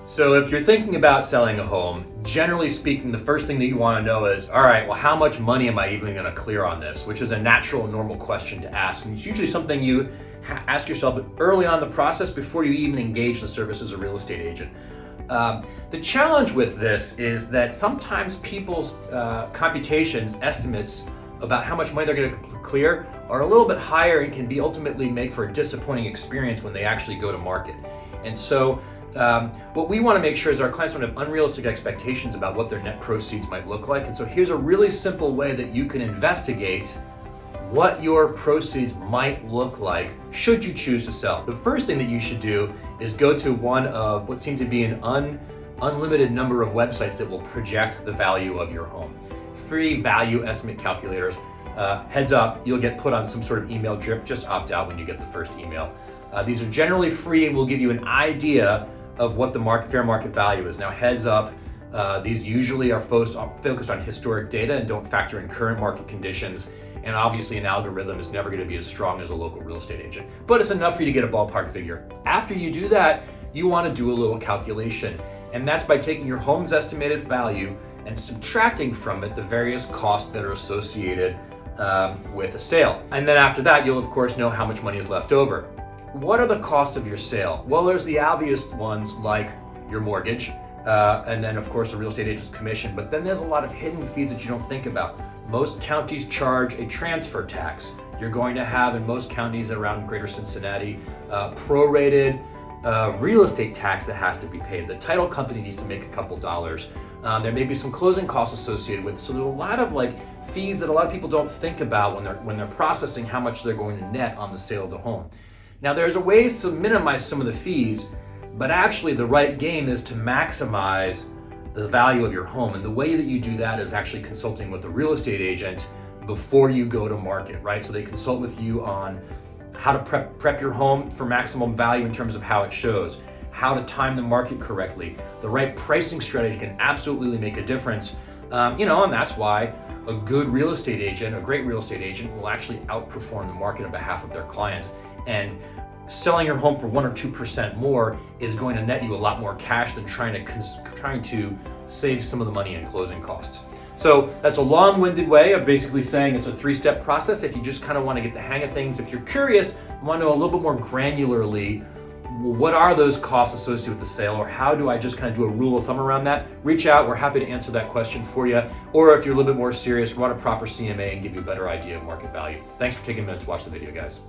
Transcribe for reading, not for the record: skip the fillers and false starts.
So if you're thinking about selling a home, generally speaking, the first thing that you want to know is, all right, well, how much money am I even going to clear on this? Which is a natural and normal question to ask. And it's usually something you ask yourself early on in the process before you even engage the service as a real estate agent. The challenge with this is that sometimes people's computations, estimates about how much money they're going to clear are a little bit higher and can be ultimately make for a disappointing experience when they actually go to market. And so what we want to make sure is our clients don't have unrealistic expectations about what their net proceeds might look like. And so here's a really simple way that you can investigate what your proceeds might look like should you choose to sell. The first thing that you should do is go to one of what seem to be an unlimited number of websites that will project the value of your home. Free value estimate calculators. Heads up, you'll get put on some sort of email drip. Just opt out when you get the first email. These are generally free and will give you an idea of what the fair market value is. Now, heads up, these usually are focused on historic data and don't factor in current market conditions. And obviously an algorithm is never going to be as strong as a local real estate agent, but it's enough for you to get a ballpark figure. After you do that, you want to do a little calculation. And that's by taking your home's estimated value and subtracting from it the various costs that are associated with a sale. And then after that, you'll of course know how much money is left over. What are the costs of your sale? Well, there's the obvious ones like your mortgage, and then of course a real estate agent's commission, but then there's a lot of hidden fees that you don't think about. Most counties charge a transfer tax. You're going to have in most counties around greater Cincinnati, prorated real estate tax that has to be paid. The title company needs to make a couple dollars. There may be some closing costs associated with it. So there's a lot of fees that a lot of people don't think about when they're processing how much they're going to net on the sale of the home. Now there's ways to minimize some of the fees, but actually the right game is to maximize the value of your home. And the way that you do that is actually consulting with a real estate agent before you go to market, right? So they consult with you on how to prep your home for maximum value in terms of how it shows, how to time the market correctly. The right pricing strategy can absolutely make a difference. And that's why a good real estate agent, a great real estate agent, will actually outperform the market on behalf of their clients. And selling your home for 1 or 2% more is going to net you a lot more cash than trying to save some of the money in closing costs. So that's a long-winded way of basically saying it's a 3-step process. If you just kind of want to get the hang of things, if you're curious, want to know a little bit more granularly, what are those costs associated with the sale, or how do I just kind of do a rule of thumb around that? Reach out, we're happy to answer that question for you. Or if you're a little bit more serious, run a proper CMA and give you a better idea of market value. Thanks for taking a minute to watch the video, guys.